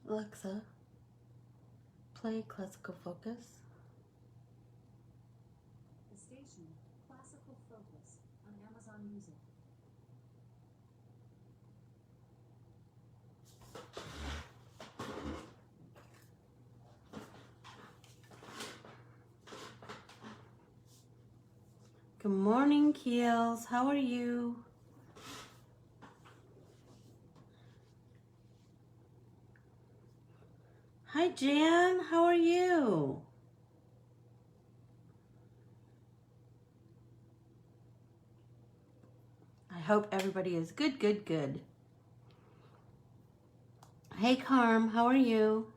Alexa, play Classical Focus. The station, Classical Focus, on Amazon Music. Good morning, Keels. How are you? Hi, Jan. How are you? I hope everybody is good, good, good. Hey, Carm. How are you?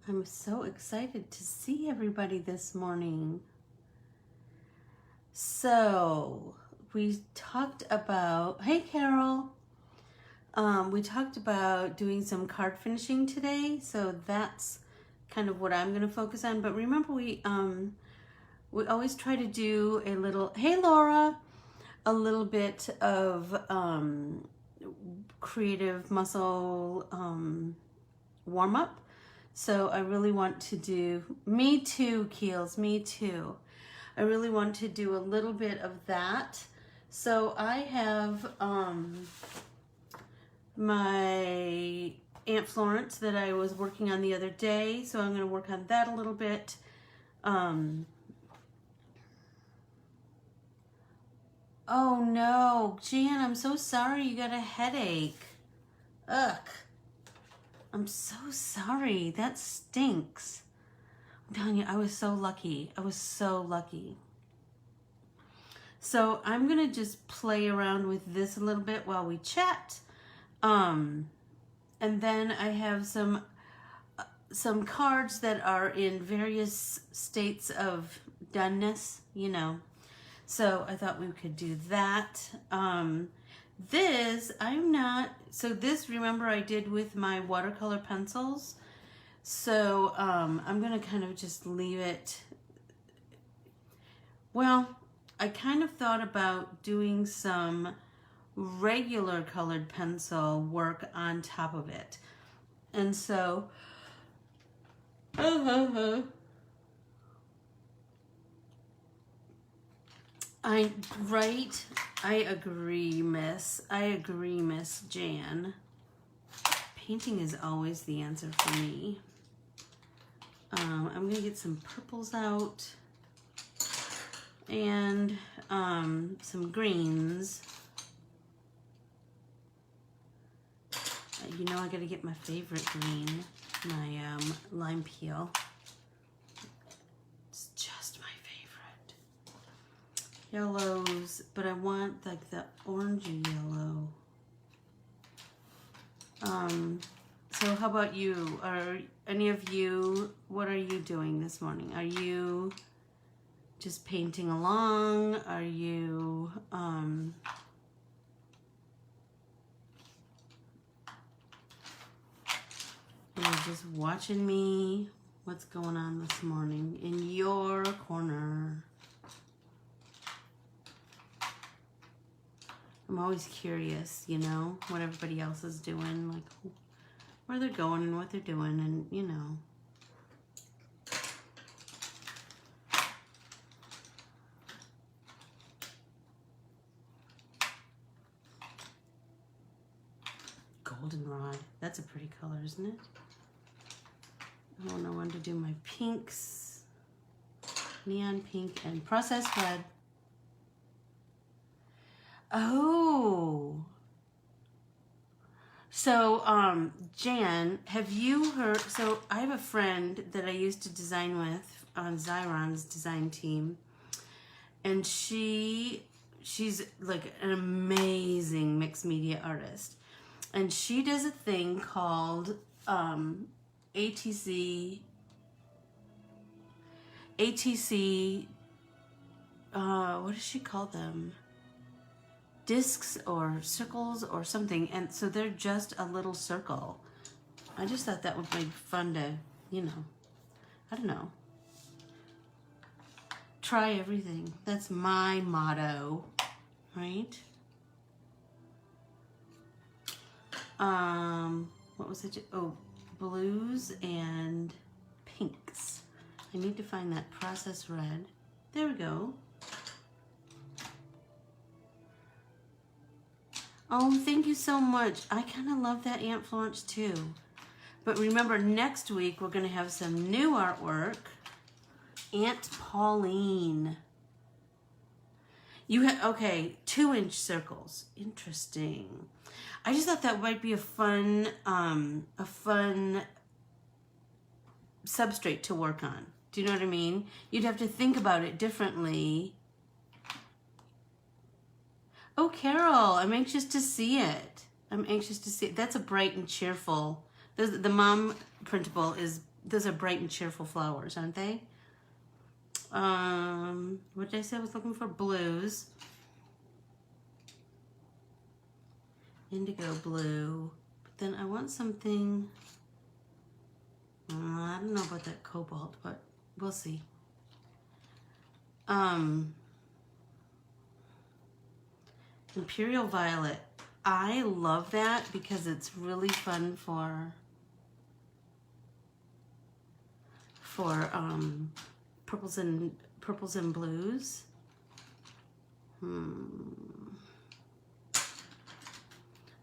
I'm so excited to see everybody this morning. So, we talked about, hey, Carol. We talked about doing some card finishing today, so that's kind of what I'm going to focus on. But remember, we always try to do a little, hey, Laura, a little bit of creative muscle warm up. So I really want to do, me too, Keels, me too. I really want to do a little bit of that. So I have my Aunt Florence that I was working on the other day. So I'm going to work on that a little bit. Oh no, Jan, I'm so sorry you got a headache. Ugh. I'm so sorry. That stinks. I'm telling you, I was so lucky. I was so lucky. So I'm going to just play around with this a little bit while we chat. And then I have some cards that are in various states of doneness, you know. So I thought we could do that. This, remember I did with my watercolor pencils. So I'm going to kind of just leave it. Well, I kind of thought about doing some regular colored pencil work on top of it. And so, I agree, Miss. I agree, Miss Jan. Painting is always the answer for me. I'm going to get some purples out and some greens. You know I got to get my favorite green, my lime peel. It's just my favorite. Yellows, but I want like the orangey yellow. So how about you? Are any of you, what are you doing this morning? Are you just painting along? Are you, you're just watching me? What's going on this morning in your corner? I'm always curious, you know, what everybody else is doing, like where they're going and what they're doing, and you know. Goldenrod, that's a pretty color, isn't it? I don't know when to do my pinks, neon pink and processed red. Oh. So, Jan, have you heard, so I have a friend that I used to design with on Zyron's design team, and she's like an amazing mixed media artist, and she does a thing called ATC, what does she call them? Discs or circles or something, and so they're just a little circle. I just thought that would be fun to, you know, I don't know. Try everything. That's my motto. right? What was it? Oh, blues and pinks. I need to find that processed red. There we go. Oh, thank you so much. I kind of love that Aunt Florence too. But remember, next week we're going to have some new artwork. Aunt Pauline. You have, okay, 2-inch circles. Interesting. I just thought that might be a fun substrate to work on. Do you know what I mean? You'd have to think about it differently. Oh, Carol, I'm anxious to see it. I'm anxious to see it. That's a bright and cheerful. The mom printable is, those are bright and cheerful flowers, aren't they? What did I say I was looking for? Blues. Indigo blue. But then I want something, I don't know about that cobalt, but we'll see. Imperial violet. I love that because it's really fun for purples and blues.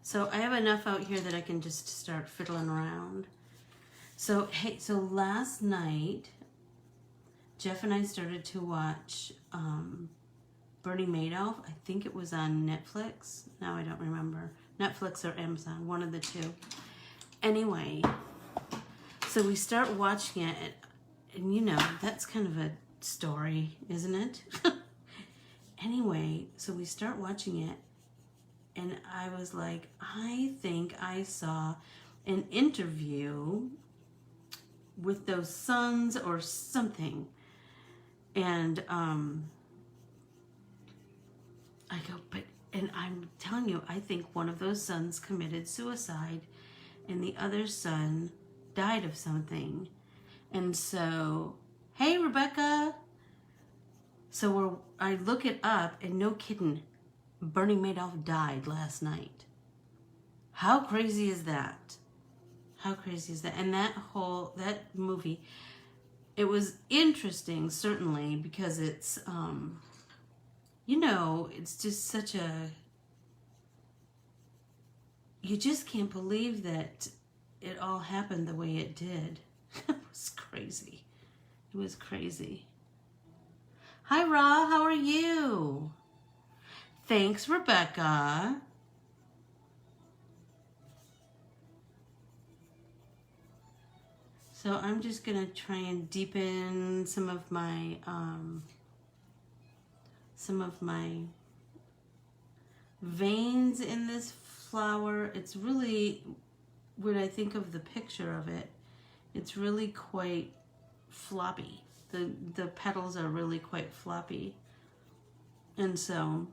So I have enough out here that I can just start fiddling around. So hey, so last night Jeff and I started to watch Bernie Madoff. I think it was on Netflix. Now I don't remember. Netflix or Amazon, one of the two. Anyway, so we start watching it, and you know, that's kind of a story, isn't it? Anyway, so we start watching it, and I was like, I think I saw an interview with those sons or something. And I go, and I'm telling you, I think one of those sons committed suicide and the other son died of something. And so, hey, Rebecca. So I look it up, and no kidding, Bernie Madoff died last night. How crazy is that? How crazy is that? And that movie, it was interesting, certainly, because it's, you know, it's just such a, you just can't believe that it all happened the way it did. It was crazy. It was crazy. Hi, Ra, how are you? Thanks, Rebecca. So I'm just gonna try and deepen some of my veins in this flower. It's really, when I think of the picture of it, it's really quite floppy. The petals are really quite floppy. And so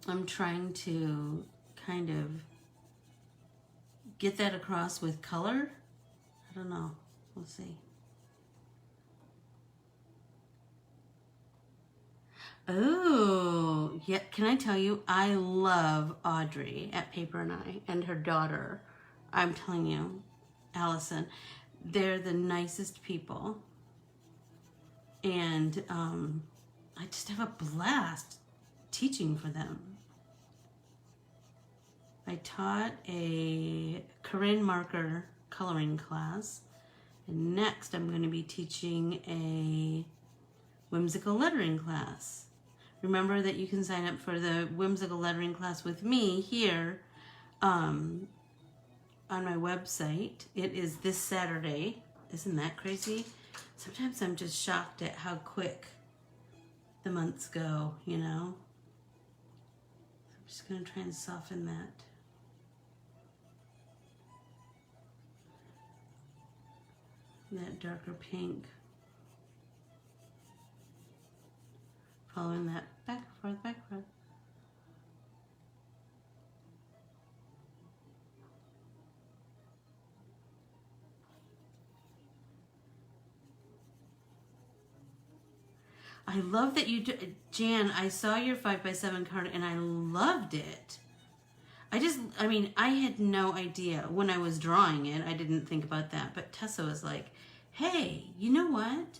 I'm trying to kind of get that across with color. I don't know. We'll see. Oh, yeah. Can I tell you, I love Audrey at Paper and I and her daughter. I'm telling you, Allison, they're the nicest people. And I just have a blast teaching for them. I taught a Corinne marker coloring class. And next I'm going to be teaching a whimsical lettering class. Remember that you can sign up for the whimsical lettering class with me here on my website. It is this Saturday. Isn't that crazy? Sometimes I'm just shocked at how quick the months go, you know? So I'm just going to try and soften that darker pink. Following that back and forth, back and forth. I love that you do. Jan, I saw your 5x7 card and I loved it. I mean, I had no idea when I was drawing it. I didn't think about that. But Tessa was like, hey, you know what?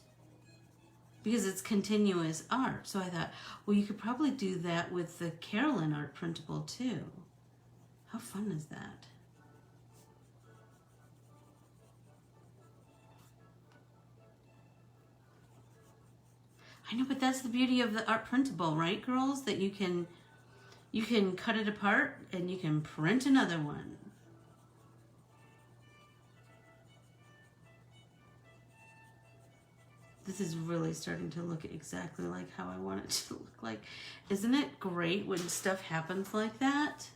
Because it's continuous art. So I thought, well, you could probably do that with the Carolyn art printable too. How fun is that? I know, but that's the beauty of the art printable, right, girls? That you can cut it apart and you can print another one. This is really starting to look exactly like how I want it to look like. Isn't it great when stuff happens like that?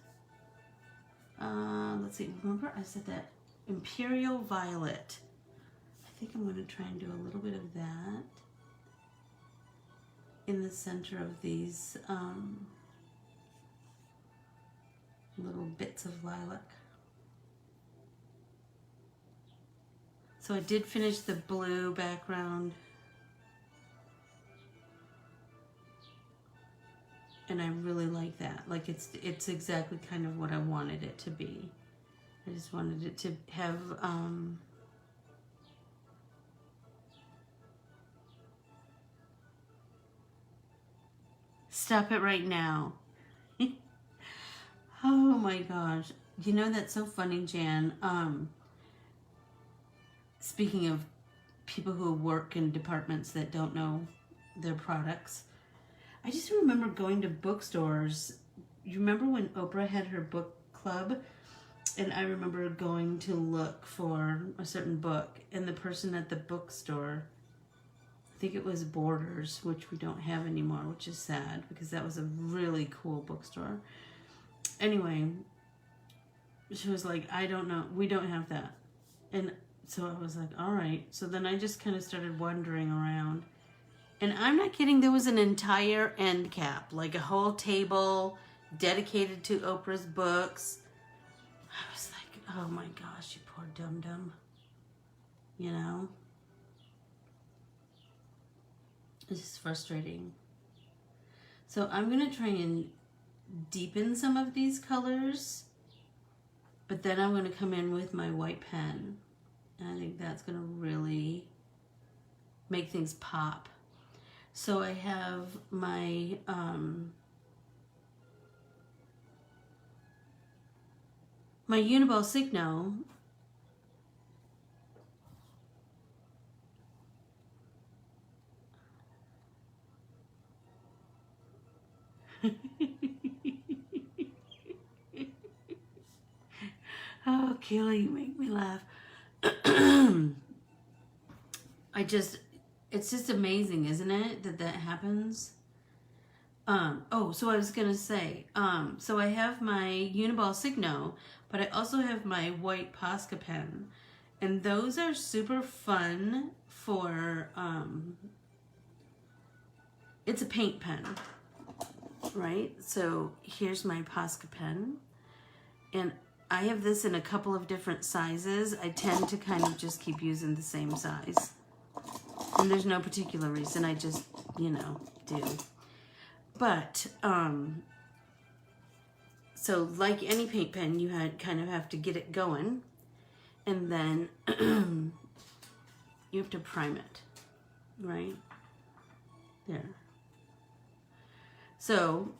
Let's see, remember I said that Imperial Violet. I think I'm going to try and do a little bit of that in the center of these little bits of lilac. So I did finish the blue background. And I really like that. Like it's exactly kind of what I wanted it to be. I just wanted it to have stop it right now. Oh my gosh. You know, that's so funny, Jan. Speaking of people who work in departments that don't know their products, I just remember going to bookstores. You remember when Oprah had her book club? And I remember going to look for a certain book, and the person at the bookstore, I think it was Borders, which we don't have anymore, which is sad because that was a really cool bookstore. Anyway, she was like, I don't know, we don't have that. And so I was like, all right. So then I just kind of started wandering around. And I'm not kidding, there was an entire end cap, like a whole table dedicated to Oprah's books. I was like, oh my gosh, you poor dum-dum. You know? It's just frustrating. So I'm going to try and deepen some of these colors, but then I'm going to come in with my white pen. And I think that's going to really make things pop. So I have my my Uniball Signo. Oh, Keely, you make me laugh. It's just amazing, isn't it, that happens? Oh, so I was gonna say, so I have my Uniball Signo, but I also have my white Posca pen, and those are super fun for, it's a paint pen, right? So here's my Posca pen, and I have this in a couple of different sizes. I tend to kind of just keep using the same size. And there's no particular reason, I just, you know, do. But, so like any paint pen, you kind of have to get it going. And then you have to prime it, right? There. So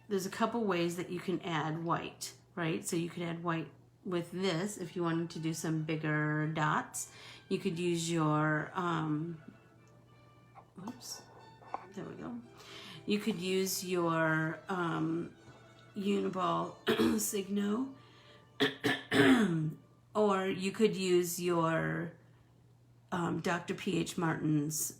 there's a couple ways that you can add white, right? So you could add white with this if you wanted to do some bigger dots. You could use your, oops, there we go. You could use your Uniball Signo, or you could use your Dr. P.H. Martin's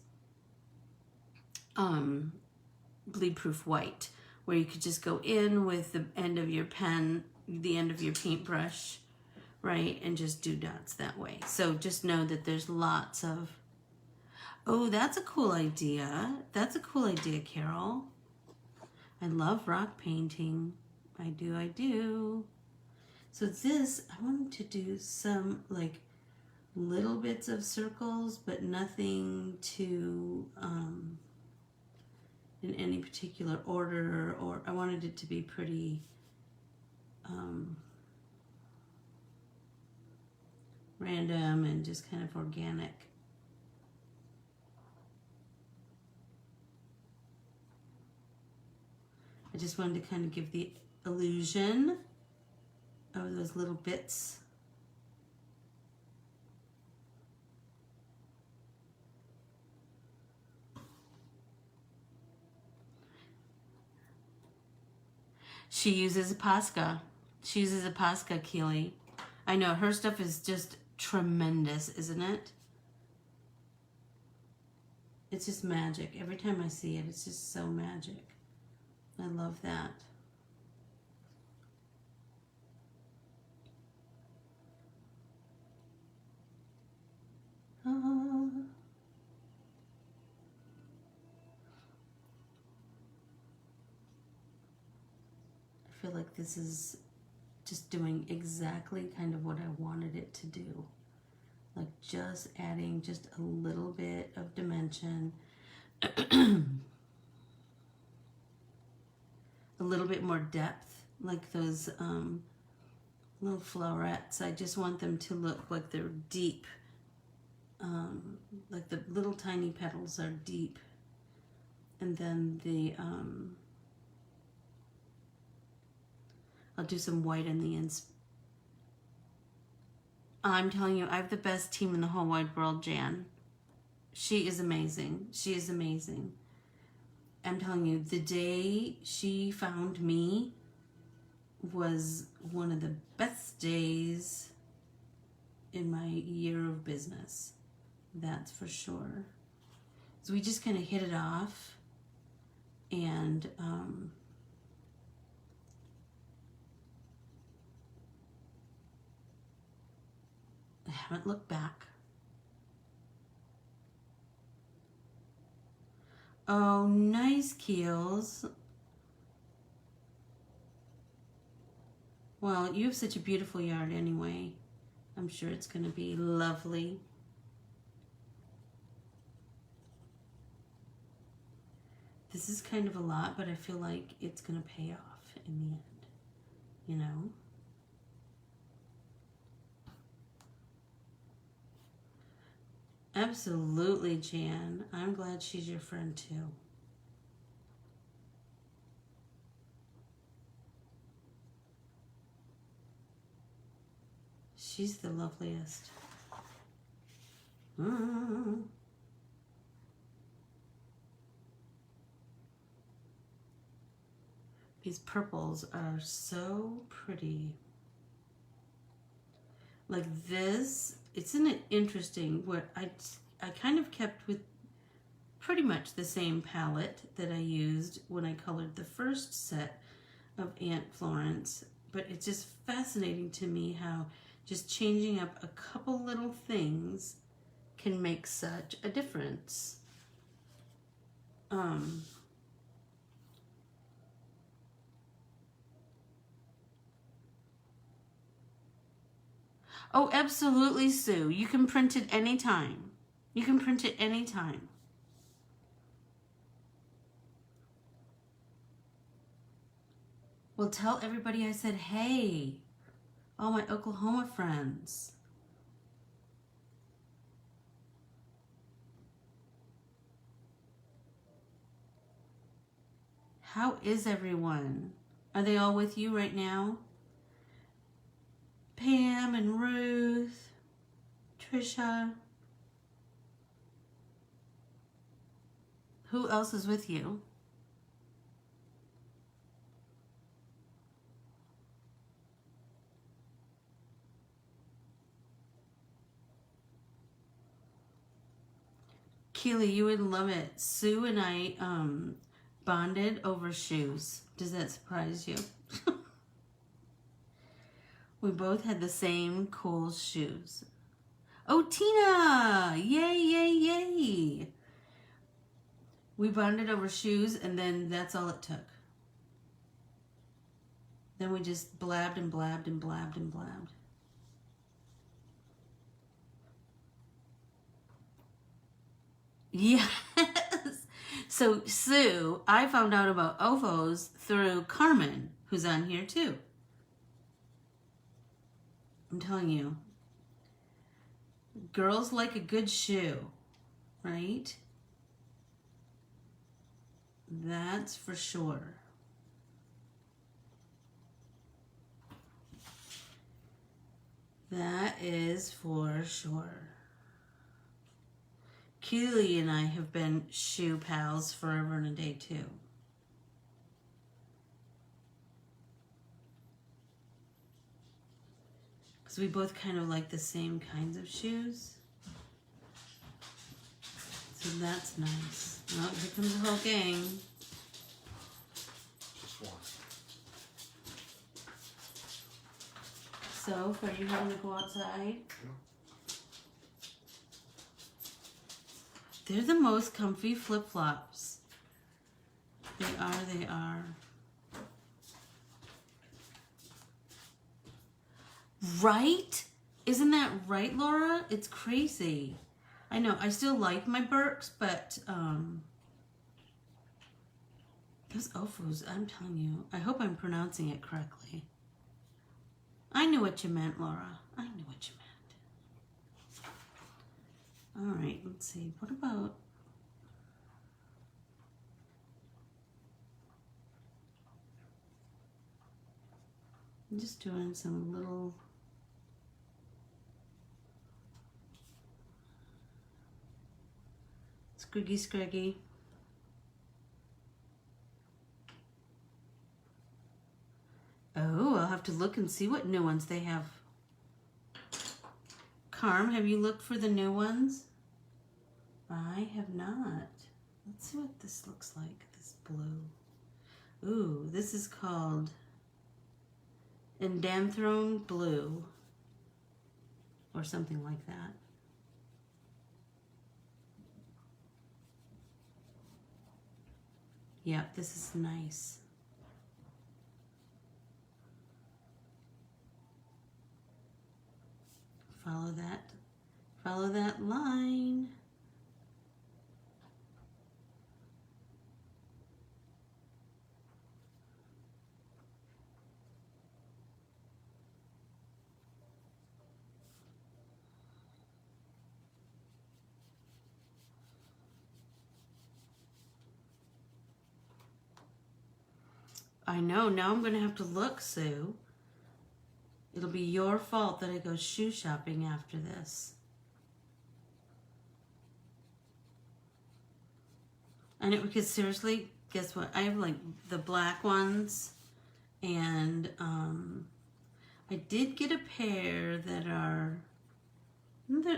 bleed proof white, where you could just go in with the end of your pen, the end of your paintbrush, right, and just do dots that way. So just know that there's lots of, oh, that's a cool idea. That's a cool idea, Carol. I love rock painting. I do. So this, I wanted to do some like little bits of circles, but nothing too in any particular order, or I wanted it to be pretty random and just kind of organic. I just wanted to kind of give the illusion of those little bits. She uses a Posca. She uses a Posca, Keely. I know, her stuff is just tremendous, isn't it? It's just magic. Every time I see it, it's just so magic. I love that. I feel like this is just doing exactly kind of what I wanted it to do. Like just adding just a little bit of dimension. A little bit more depth, like those little florets. I just want them to look like they're deep. Like the little tiny petals are deep. And then the I'll do some white in the ends. I'm telling you, I have the best team in the whole wide world, Jan. She is amazing. She is amazing. I'm telling you, the day she found me was one of the best days in my year of business. That's for sure. So we just kind of hit it off, and I haven't looked back. Oh, nice, Keels. Well, you have such a beautiful yard anyway. I'm sure it's going to be lovely. This is kind of a lot, but I feel like it's going to pay off in the end, you know? Absolutely, Jan. I'm glad she's your friend too. She's the loveliest. These purples are so pretty. Like this, isn't it interesting what I kind of kept with pretty much the same palette that I used when I colored the first set of Aunt Florence, but it's just fascinating to me how just changing up a couple little things can make such a difference. Oh, absolutely, Sue. You can print it anytime. You can print it anytime. Well, tell everybody I said, hey, all my Oklahoma friends. How is everyone? Are they all with you right now? Pam and Ruth, Trisha. Who else is with you? Keely, you would love it. Sue and I bonded over shoes. Does that surprise you? We both had the same cool shoes. Oh, Tina! Yay, yay, yay! We bonded over shoes, and then that's all it took. Then we just blabbed and blabbed and blabbed and blabbed. Yes! So, Sue, I found out about OFOs through Carmen, who's on here too. I'm telling you, girls like a good shoe, right? That's for sure. That is for sure. Keely and I have been shoe pals forever and a day too. Because we both kind of like the same kinds of shoes. So that's nice. Oh, here comes the whole gang. Just one. So, are you having to go outside? Yeah. They're the most comfy flip-flops. They are, they are. Right? Isn't that right, Laura? It's crazy. I know, I still like my Birks, but those OFOs, I'm telling you, I hope I'm pronouncing it correctly. I knew what you meant, Laura. I knew what you meant. All right, let's see. What about... I'm just doing some little... Squiggy scraggy. Oh, I'll have to look and see what new ones they have. Carm, have you looked for the new ones? I have not. Let's see what this looks like, this blue. Ooh, this is called Endanthron Blue or something like that. Yep, this is nice. Follow that line. I know, now I'm gonna have to look, Sue. It'll be your fault that I go shoe shopping after this. And it, because seriously, guess what? I have like the black ones, and I did get a pair that are,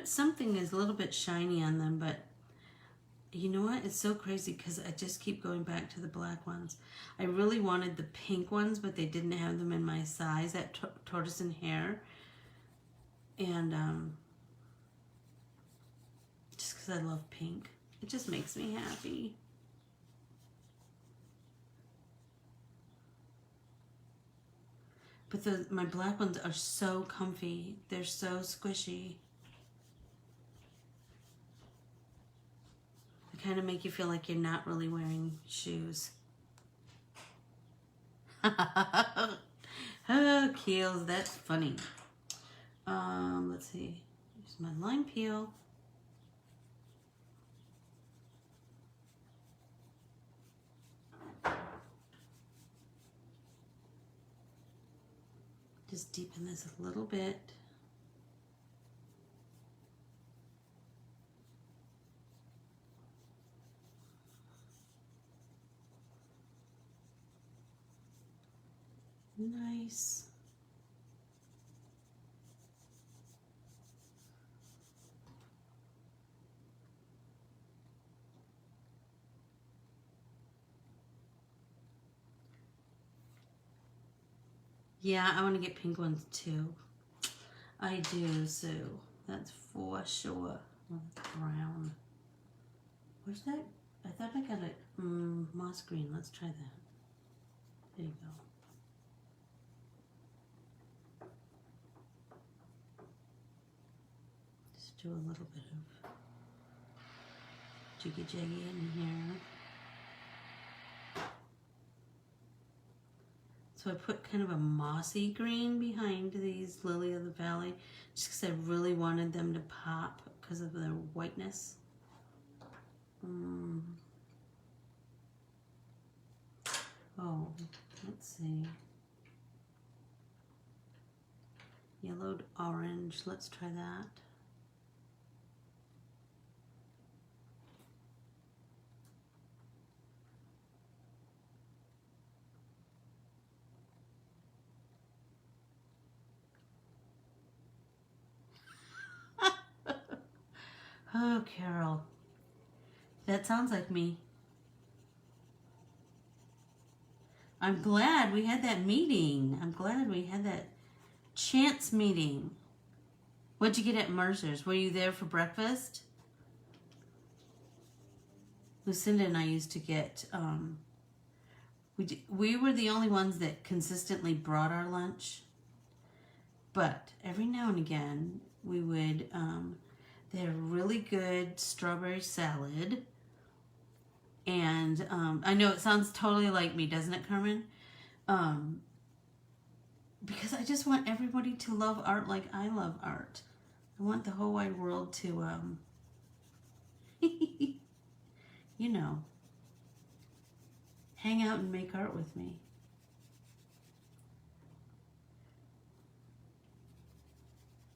something is a little bit shiny on them, but you know what? It's so crazy because I just keep going back to the black ones. I really wanted the pink ones, but they didn't have them in my size at Tortoise and Hare. And just because I love pink, it just makes me happy. But my black ones are so comfy. They're so squishy. They kind of make you feel like you're not really wearing shoes. Oh, Keels, that's funny. Let's see. Here's my lime peel. Just deepen this a little bit. Nice. Yeah, I want to get pink ones too. I do, Sue. That's for sure. Oh, that's brown. Where's that? I thought I got it. Moss green. Let's try that. There you go. Just do a little bit of jiggy jaggy in here. So I put kind of a mossy green behind these Lily of the Valley just because I really wanted them to pop because of their whiteness. Oh, let's see. Yellowed orange. Let's try that. Oh, Carol. That sounds like me. I'm glad we had that meeting. I'm glad we had that chance meeting. What'd you get at Mercer's? Were you there for breakfast? Lucinda and I used to get, we were the only ones that consistently brought our lunch. But every now and again, we would, they had a really good strawberry salad. And I know it sounds totally like me, doesn't it, Carmen? Because I just want everybody to love art like I love art. I want the whole wide world to, you know, hang out and make art with me.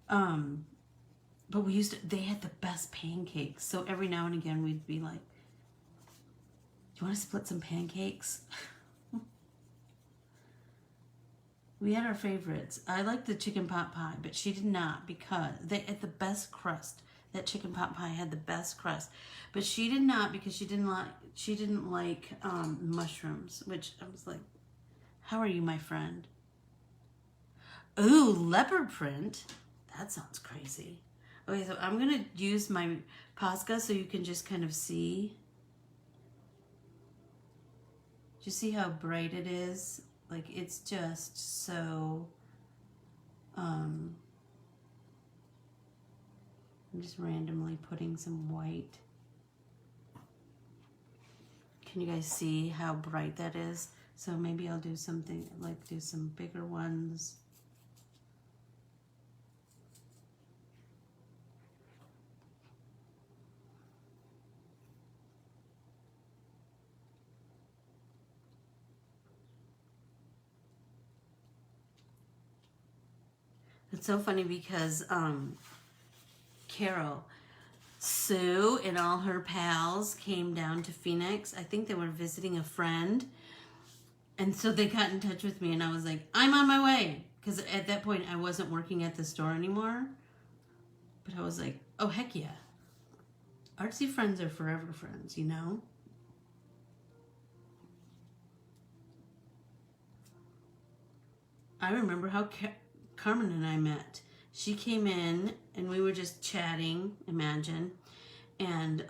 But they had the best pancakes. So every now and again we'd be like, do you want to split some pancakes? We had our favorites. I liked the chicken pot pie, but she did not because they had the best crust. That chicken pot pie had the best crust, but she did not because she didn't like mushrooms. Which I was like, how are you, my friend? Ooh, leopard print. That sounds crazy. Okay, so I'm gonna use my Posca so you can just kind of see. Do you see how bright it is? Like, it's just so, I'm just randomly putting some white. Can you guys see how bright that is? So maybe I'll do something, like do some bigger ones. It's so funny because Carol, Sue, and all her pals came down to Phoenix. I think they were visiting a friend. And so they got in touch with me and I was like, I'm on my way. Because at that point I wasn't working at the store anymore. But I was like, oh, heck yeah. Artsy friends are forever friends, you know? I remember how Carmen and I met. She came in and we were just chatting, imagine. And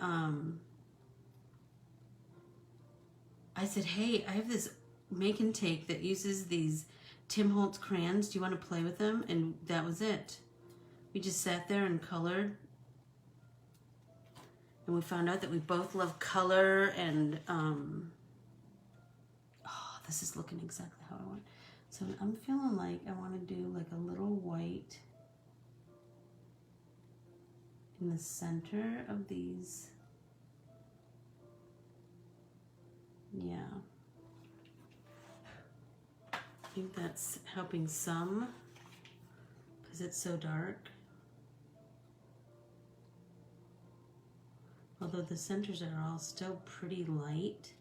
I said, hey, I have this make and take that uses these Tim Holtz crayons. Do you want to play with them? And that was it. We just sat there and colored. And we found out that we both love color and, oh, this is looking exactly how I want. So I'm feeling like I want to do like a little white in the center of these. Yeah. I think that's helping some because it's so dark. Although the centers are all still pretty light.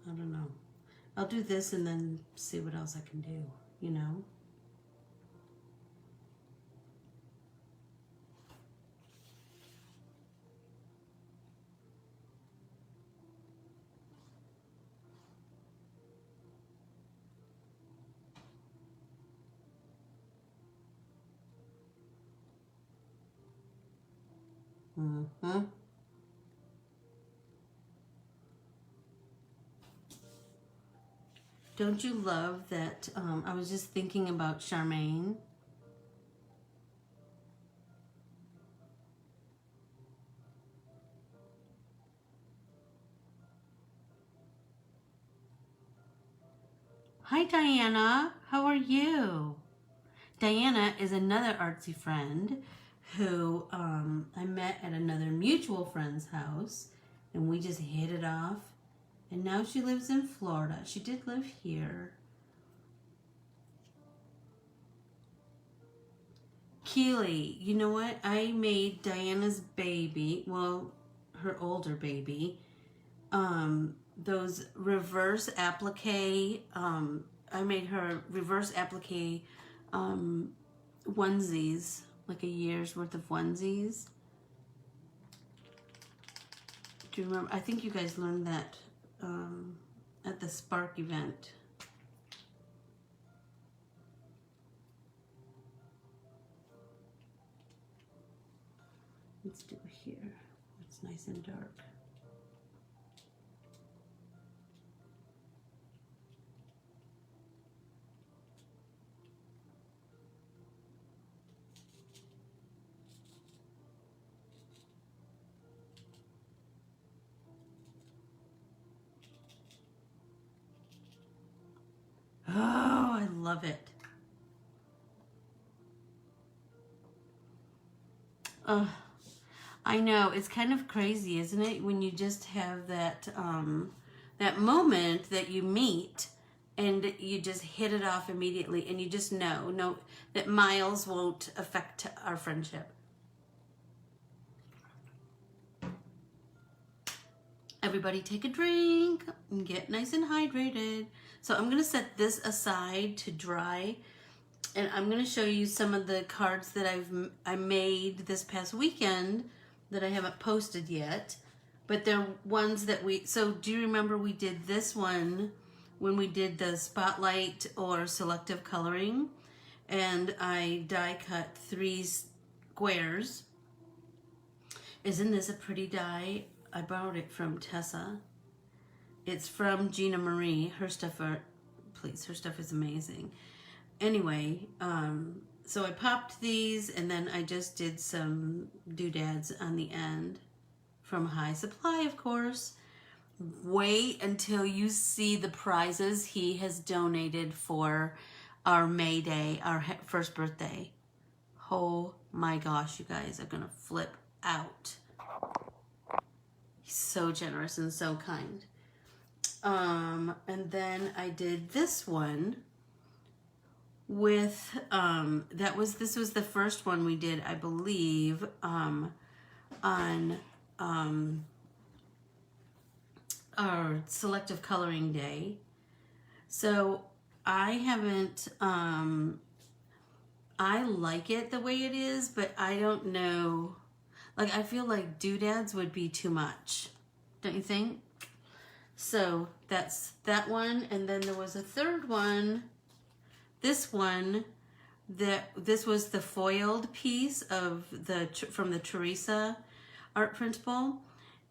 I don't know. I'll do this and then see what else I can do, you know? Mm-hmm. Don't you love that? I was just thinking about Charmaine. Hi, Diana. How are you? Diana is another artsy friend who I met at another mutual friend's house, and we just hit it off. And now she lives in Florida. She did live here. Keely, you know what? I made Diana's baby, well, her older baby, those reverse applique, I made her reverse applique onesies, like a year's worth of onesies. Do you remember? I think you guys learned that at the Spark event. Let's do it here. It's nice and dark. Oh, I love it. I know, it's kind of crazy, isn't it? When you just have that that moment that you meet and you just hit it off immediately, and you just know that miles won't affect our friendship. Everybody take a drink and get nice and hydrated. So I'm gonna set this aside to dry, and I'm gonna show you some of the cards that I made this past weekend that I haven't posted yet, but they're ones that so do you remember we did this one when we did the spotlight or selective coloring, and I die cut 3 squares. Isn't this a pretty die? I borrowed it from Tessa. It's from Gina Marie. Her stuff her stuff is amazing. Anyway, so I popped these, and then I just did some doodads on the end from High Supply, of course. Wait until you see the prizes he has donated for our May Day, our first birthday. Oh my gosh, you guys are gonna flip out. He's so generous and so kind. And then I did this one with this was the first one we did, I believe, on our selective coloring day. So I haven't I like it the way it is, but I don't know, like, I feel like doodads would be too much, don't you think? So that's that one. And then there was a third one, this one, this was the foiled piece of from the Teresa art printable,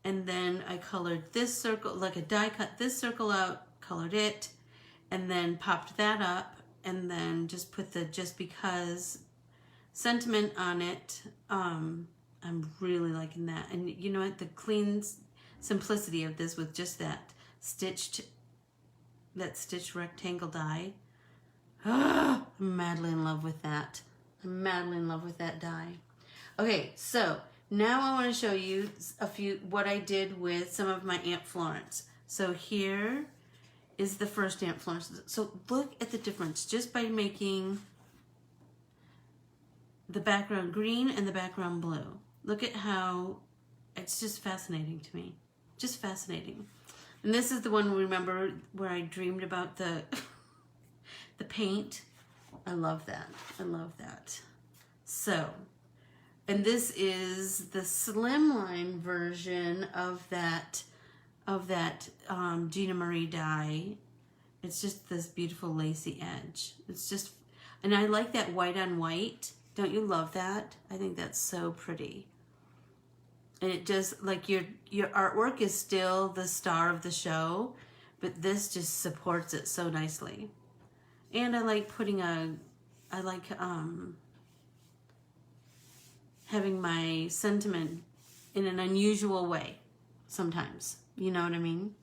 and then I colored this circle, like a die cut this circle out, colored it, and then popped that up, and then just put the Just Because sentiment on it. I'm really liking that. And you know what, the clean simplicity of this with just that stitched rectangle die. I'm madly in love with that. I'm madly in love with that die. Okay, so now I want to show you what I did with some of my Aunt Florence. So here is the first Aunt Florence. So look at the difference just by making the background green and the background blue. Look at how it's just fascinating to me. Just fascinating. And this is the one, remember, where I dreamed about the the paint. I love that. I love that. So, and this is the slimline version of that Gina Marie die. It's just this beautiful lacy edge. It's just, and I like that white on white. Don't you love that? I think that's so pretty. And it just, like, your artwork is still the star of the show, but this just supports it so nicely. And I like having my sentiment in an unusual way sometimes. You know what I mean?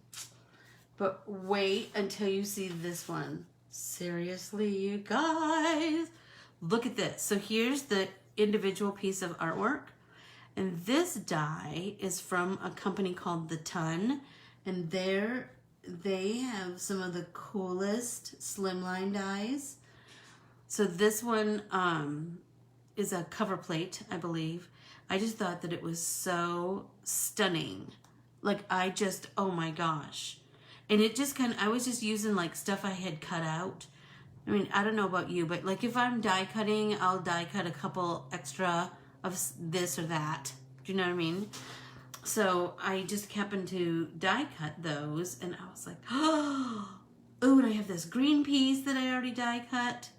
But wait until you see this one. Seriously, you guys. Look at this. So here's the individual piece of artwork. And this die is from a company called The Ton. And they have some of the coolest slimline dies. So this one is a cover plate, I believe. I just thought that it was so stunning. Like, oh my gosh. And it just I was just using like stuff I had cut out. I mean, I don't know about you, but like if I'm die cutting, I'll die cut a couple extra of this or that. Do you know what I mean? So I just happened to die cut those, and I was like, oh, and I have this green piece that I already die cut.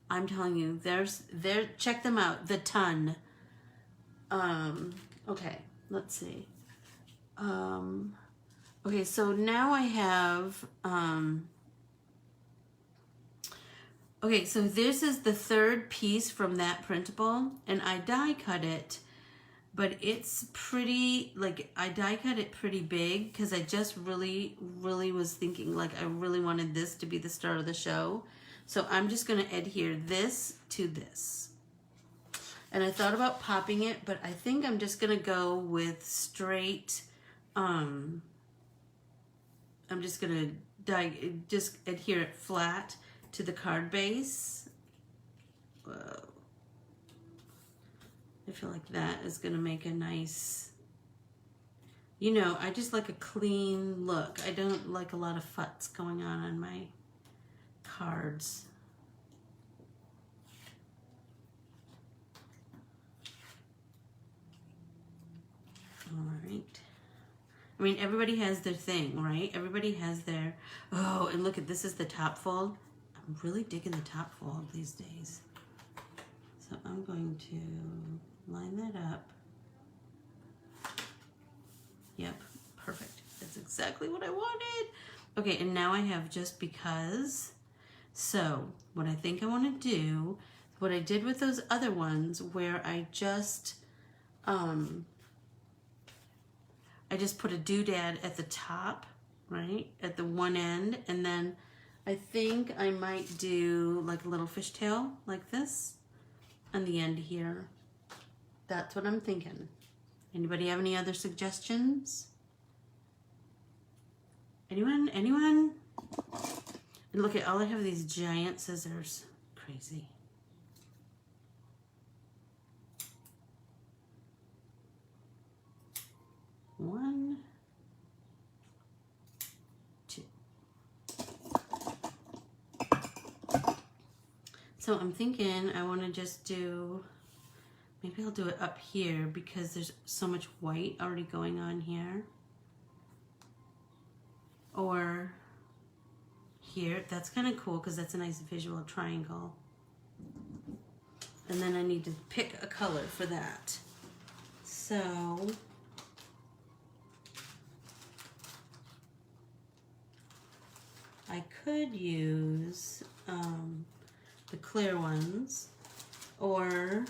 I'm telling you, check them out, The Ton. Okay, let's see. Okay, so now I have, okay, so this is the third piece from that printable, and I die cut it, but it's pretty, like, I die cut it pretty big, because I just really was thinking, like, I really wanted this to be the start of the show. So I'm just going to adhere this to this. And I thought about popping it, but I think I'm just going to go with straight, I'm just going to just adhere it flat to the card base. Whoa. I feel like that is going to make a nice, you know, I just like a clean look. I don't like a lot of futz going on my cards. All right. I mean, everybody has their thing, right? Everybody has their, oh, and look at, this is the top fold. I'm really digging the top fold these days. So I'm going to line that up. Yep, perfect. That's exactly what I wanted. Okay, and now I have just because. So what I think I want to do, what I did with those other ones where I just put a doodad at the top, right? At the one end, and then I think I might do like a little fishtail like this on the end here. That's what I'm thinking. Anybody have any other suggestions? Anyone? Anyone? And look at, all I have these giant scissors. Crazy. One, two. So I'm thinking I want to just do, maybe I'll do it up here because there's so much white already going on here. Or here, that's kind of cool because that's a nice visual triangle. And then I need to pick a color for that. So I could use the clear ones, or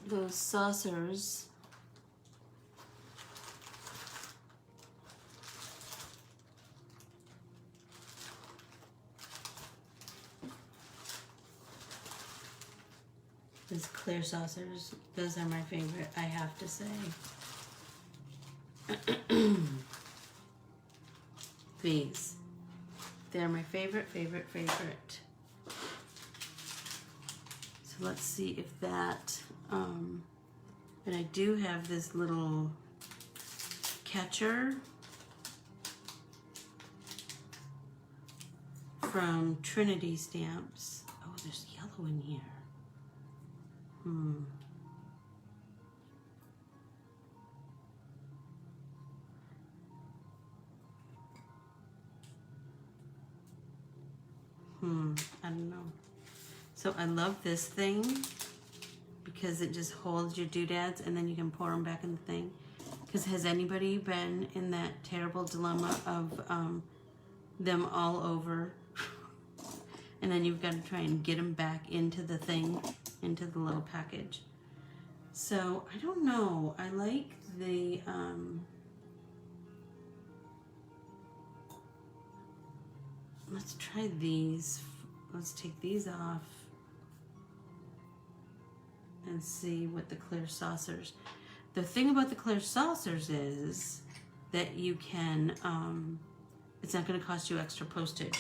those saucers. These clear saucers, those are my favorite, I have to say. These, they're my favorite. So let's see if that, and I do have this little catcher from Trinity Stamps. Oh, there's yellow in here. I don't know. So I love this thing because it just holds your doodads and then you can pour them back in the thing. Because has anybody been in that terrible dilemma of them all over and then you've got to try and get them back into the thing, into the little package? So I don't know. I like the let's try these. Let's take these off and see what the clear saucers. The thing about the clear saucers is that you can, it's not going to cost you extra postage.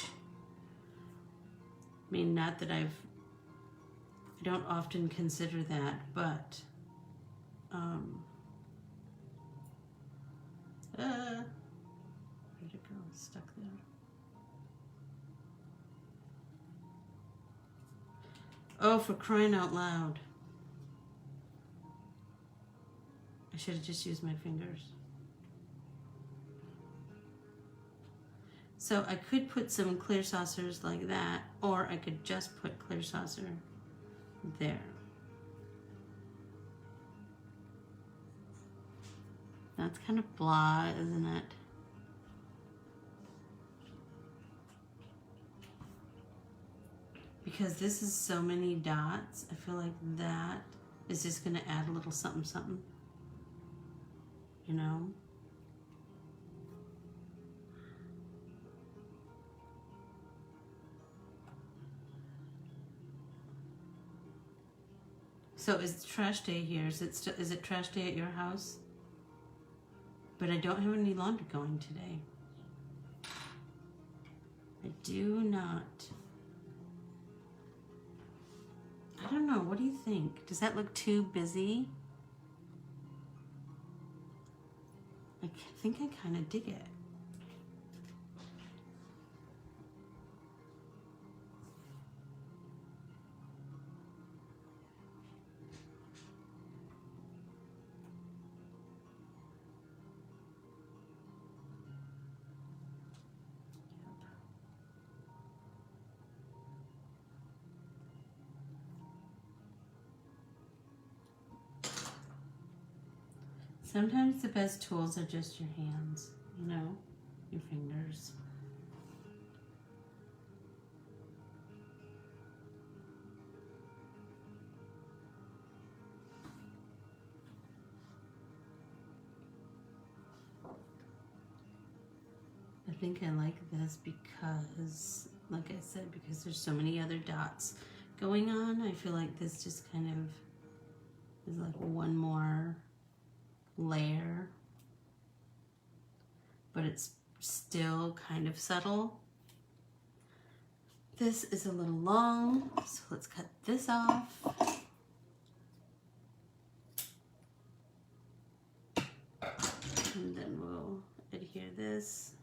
I mean, not that I don't often consider that, but where'd it go? It's stuck there. Oh, for crying out loud. I should have just used my fingers. So I could put some clear saucers like that, or I could just put clear saucer there. That's kind of blah, isn't it? Because this is so many dots, I feel like that is just going to add a little something, something. You know? So is trash day here? Is it trash day at your house? But I don't have any laundry going today. I do not. I don't know. What do you think? Does that look too busy? I think I kind of dig it. Sometimes the best tools are just your hands, you know, your fingers. I think I like this because, like I said, because there's so many other dots going on. I feel like this just kind of is like one more layer, but it's still kind of subtle. This is a little long, so let's cut this off. And then we'll adhere this.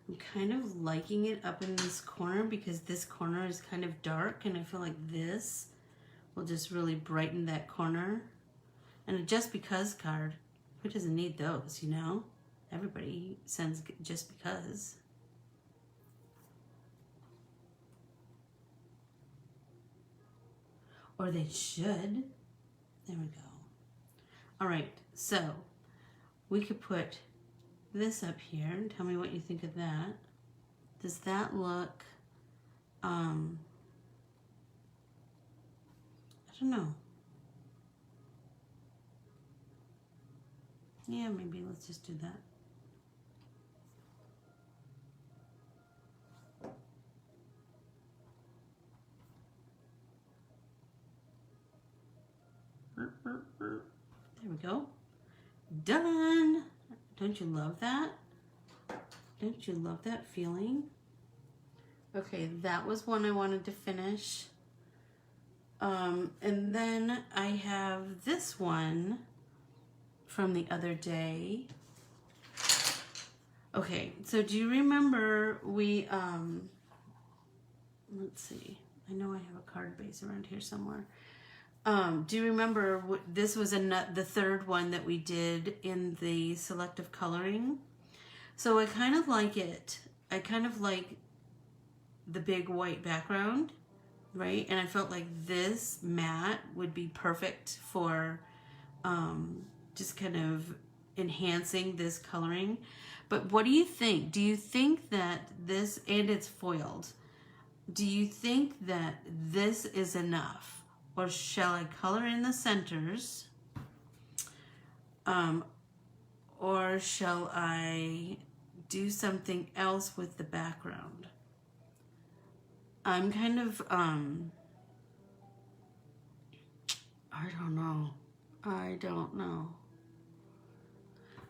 I'm kind of liking it up in this corner because this corner is kind of dark, and I feel like this will just really brighten that corner. And a just because card, who doesn't need those, you know? Everybody sends just because. Or they should. There we go. All right, so we could put this up here and tell me what you think of that. Does that look, I don't know. Yeah, maybe let's just do that. There we go. Done. Don't you love that? Don't you love that feeling? Okay, that was one I wanted to finish. And then I have this one from the other day. Okay, so do you remember we, let's see, I know I have a card base around here somewhere. Do you remember this was the third one that we did in the selective coloring? So I kind of like it. I kind of like the big white background, right? And I felt like this matte would be perfect for just kind of enhancing this coloring. But what do you think? Do you think that this, and it's foiled, do you think that this is enough? Or shall I color in the centers? Or shall I do something else with the background. I'm kind of, I don't know. I don't know.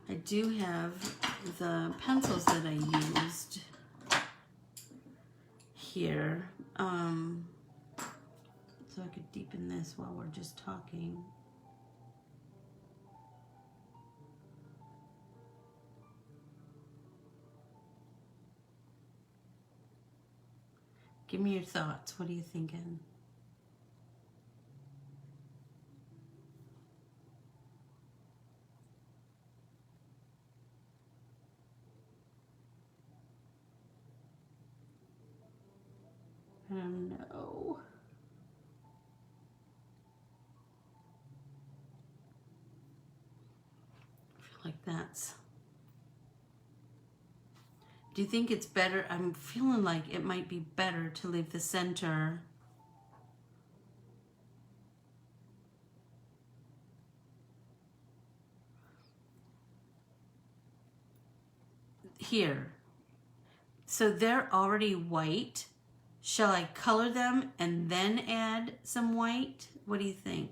I do have the pencils that I used here. So I could deepen this while we're just talking. Give me your thoughts. What are you thinking? I don't know. I feel like that's... Do you think it's better? I'm feeling like it might be better to leave the center here. So they're already white. Shall I color them and then add some white? What do you think?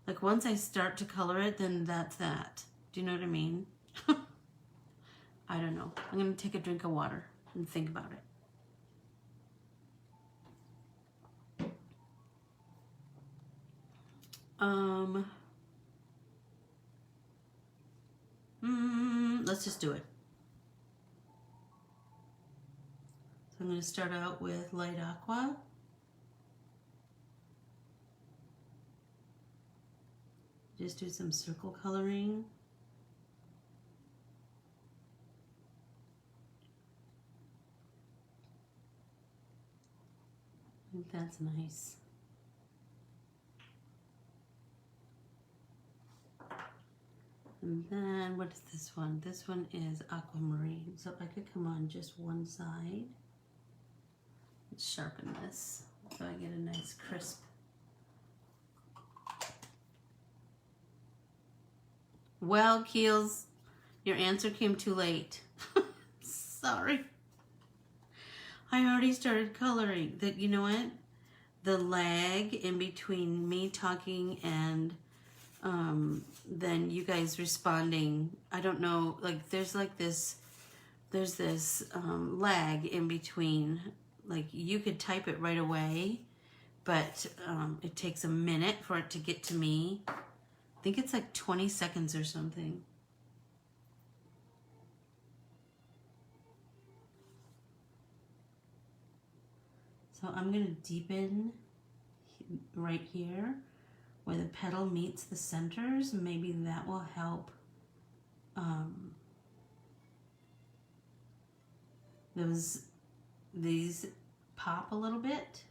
Like once I start to color it, then that's that. Do you know what I mean? I don't know. I'm gonna take a drink of water and think about it. Let's just do it. So I'm going to start out with light aqua. Just do some circle coloring. I think that's nice. And then what is this one? This one is aquamarine. So if I could come on just one side. Let's sharpen this so I get a nice crisp. Well, Keels, your answer came too late. Sorry. I already started coloring. You know what? The lag in between me talking and then you guys responding, I don't know, like there's this lag in between. Like you could type it right away, but it takes a minute for it to get to me. I think it's like 20 seconds or something. So I'm going to deepen right here where the petal meets the centers. Maybe that will help these pop a little bit.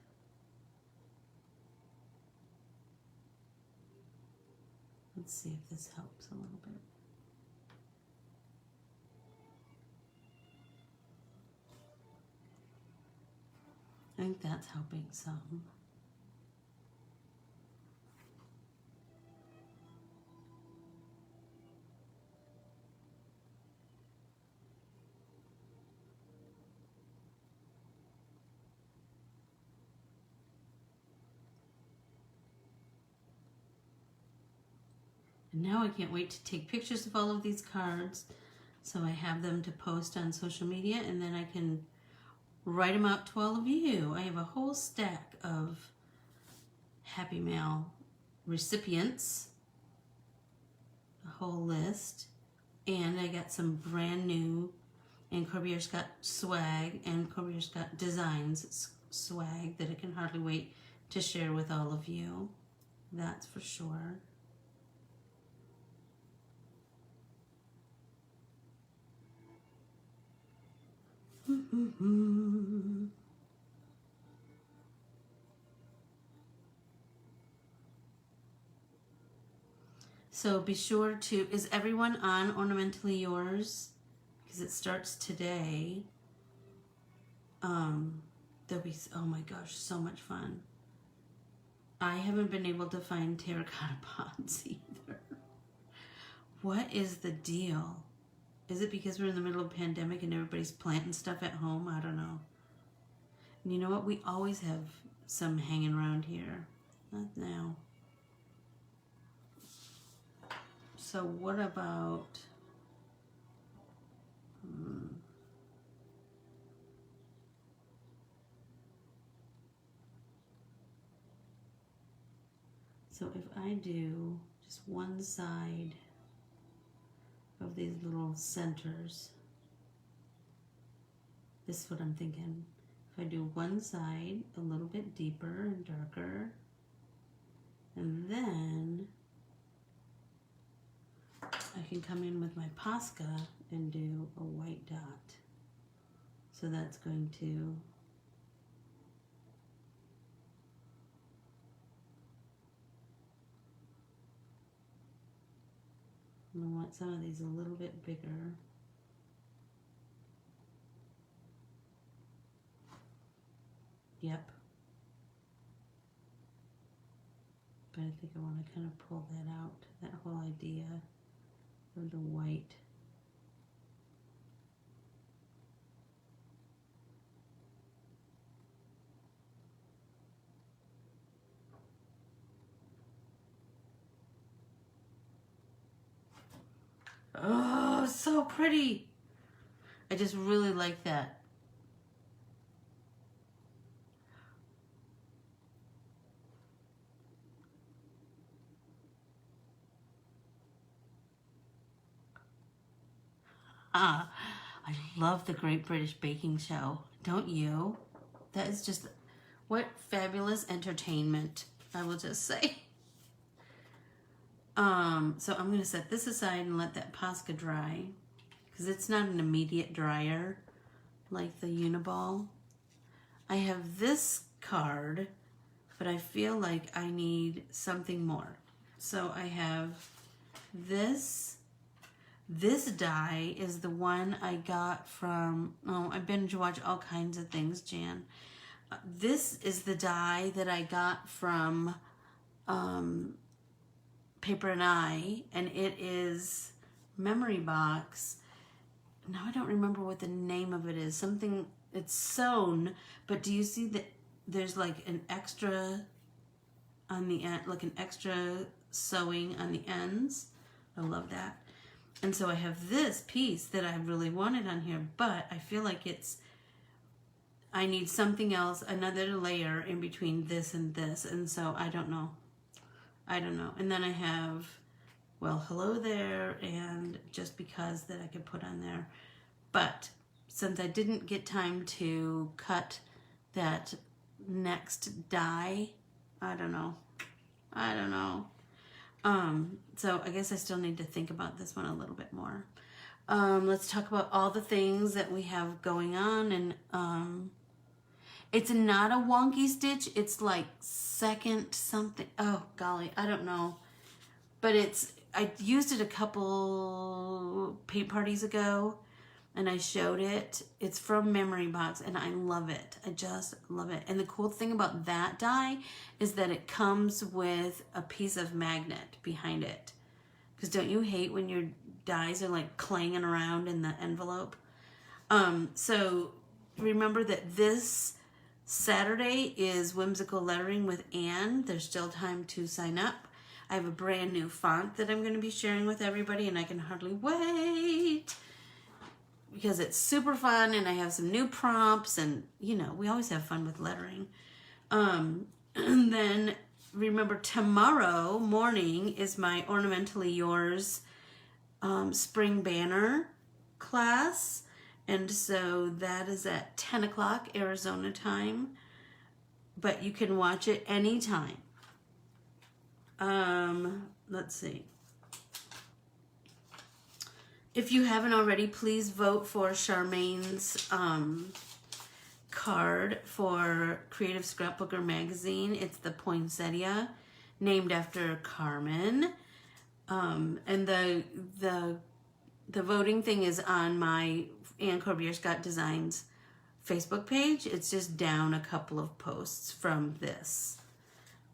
Let's see if this helps a little bit. I think that's helping some. And now I can't wait to take pictures of all of these cards so I have them to post on social media, and then I can write them out to all of you. I have a whole stack of Happy Mail recipients, a whole list, and I got some brand new and Corbiere-Scott swag and Corbiere-Scott designs swag that I can hardly wait to share with all of you. That's for sure. So be sure to, is everyone on Ornamentally Yours? Because it starts today. There'll be, oh my gosh, so much fun. I haven't been able to find terracotta pots either. What is the deal? Is it because we're in the middle of a pandemic and everybody's planting stuff at home? I don't know. And you know what? We always have some hanging around here. Not now. So what about... So if I do just one side of these little centers, this is what I'm thinking. If I do one side a little bit deeper and darker, and then I can come in with my Posca and do a white dot. So that's going to I want some of these a little bit bigger. Yep. But I think I want to kind of pull that out, that whole idea of the white. Oh, so pretty. I just really like that. Ah, I love the Great British Baking Show. Don't you? That is just, what fabulous entertainment, I will just say. So I'm going to set this aside and let that Posca dry, because it's not an immediate dryer like the Uniball. I have this card, but I feel like I need something more. So I have this. This die is the one I got from, oh, I binge watch all kinds of things, Jan. This is the die that I got from Paper and I, and it is Memory Box. Now I don't remember what the name of it is. Something, it's sewn, but do you see that there's like an extra on the end, like an extra sewing on the ends? I love that. And so I have this piece that I really wanted on here, but I feel like I need something else, another layer in between this and this. And so I don't know. And then I have, well, hello there, and just because that I could put on there. But since I didn't get time to cut that next die, I don't know. So I guess I still need to think about this one a little bit more. Let's talk about all the things that we have going on. And it's not a wonky stitch. It's like second something. Oh, golly, I don't know. But I used it a couple paint parties ago, and I showed it. It's from Memory Box, and I love it. I just love it. And the cool thing about that die is that it comes with a piece of magnet behind it. Because don't you hate when your dies are like clanging around in the envelope? So remember that this Saturday is Whimsical Lettering with Anne. There's still time to sign up. I have a brand new font that I'm going to be sharing with everybody, and I can hardly wait because it's super fun, and I have some new prompts, and you know, we always have fun with lettering. And then remember, tomorrow morning is my Ornamentally Yours spring banner class, and so that is at 10 o'clock Arizona time, but you can watch it anytime. Let's see. If you haven't already, please vote for Charmaine's card for Creative Scrapbooker magazine. It's the poinsettia, named after Carmen. And the voting thing is on my Anne Corbiere-Scott Designs Facebook page. It's just down a couple of posts from this.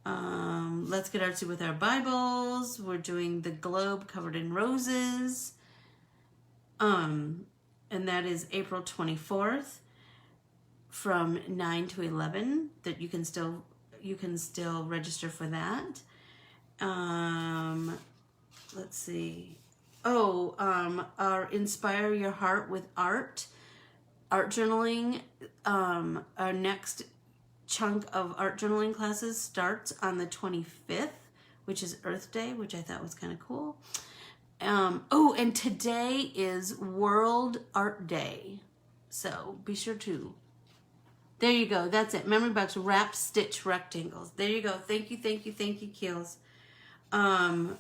Let's get artsy with our Bibles. We're doing the globe covered in roses. And that is April 24th from 9 to 11. That you can still register for that. Let's see. Our Inspire Your Heart with Art journaling. Our next chunk of art journaling classes starts on the 25th, which is Earth Day, which I thought was kind of cool. And today is World Art Day. So be sure to. There you go. That's it. Memory box wrapped stitch rectangles. There you go. Thank you, Keels. And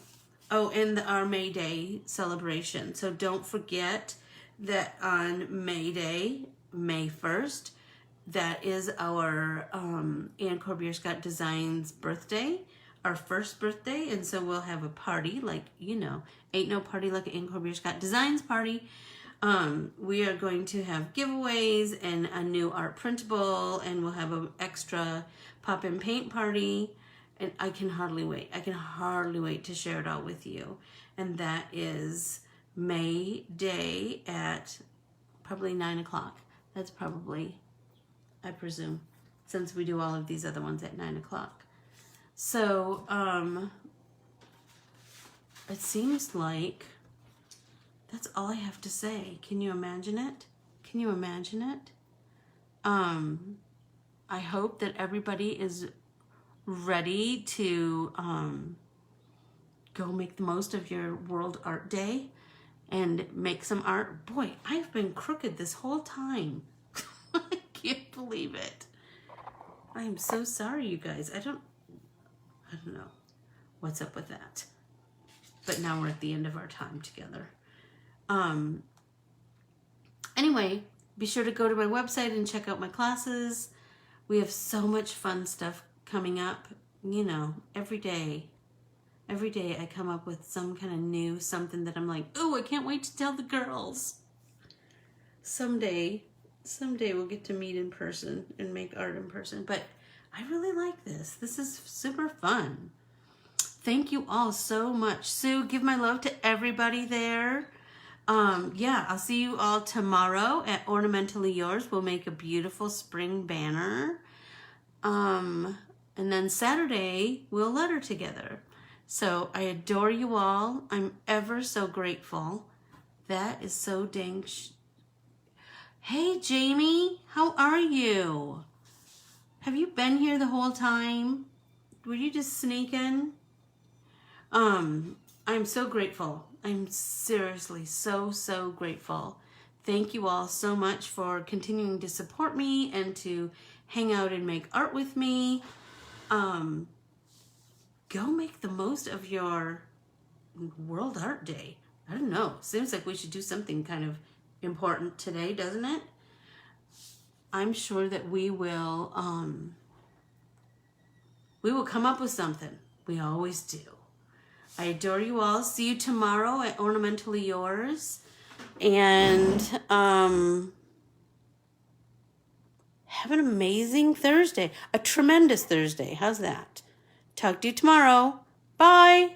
our May Day celebration. So don't forget that on May Day, May 1st, that is our Anne Corbiere-Scott Designs birthday, our first birthday. And so we'll have a party, like, ain't no party like an Anne Corbiere-Scott Designs party. We are going to have giveaways and a new art printable, and we'll have an extra pop and paint party. And I can hardly wait. I can hardly wait to share it all with you. And that is May Day at probably 9 o'clock. That's probably, I presume, since we do all of these other ones at 9 o'clock. So, it seems like that's all I have to say. Can you imagine it? Can you imagine it? I hope that everybody is ready to go make the most of your World Art Day and make some art. Boy, I've been crooked this whole time. I can't believe it. I am so sorry, you guys. I don't know what's up with that. But now we're at the end of our time together. Anyway, be sure to go to my website and check out my classes. We have so much fun stuff coming up, every day. Every day I come up with some kind of new something that I'm like, oh, I can't wait to tell the girls. Someday we'll get to meet in person and make art in person. But I really like this. This is super fun. Thank you all so much. Sue, give my love to everybody there. I'll see you all tomorrow at Ornamentally Yours. We'll make a beautiful spring banner. And then Saturday, we'll letter together. So I adore you all. I'm ever so grateful. That is so dang... Hey, Jamie, how are you? Have you been here the whole time? Were you just sneaking? I'm so grateful. I'm seriously so grateful. Thank you all so much for continuing to support me and to hang out and make art with me. Go make the most of your World Art Day. I don't know. Seems like we should do something kind of important today, doesn't it? I'm sure that we will come up with something. We always do. I adore you all. See you tomorrow at Ornamentally Yours. And have an amazing Thursday. A tremendous Thursday. How's that? Talk to you tomorrow. Bye.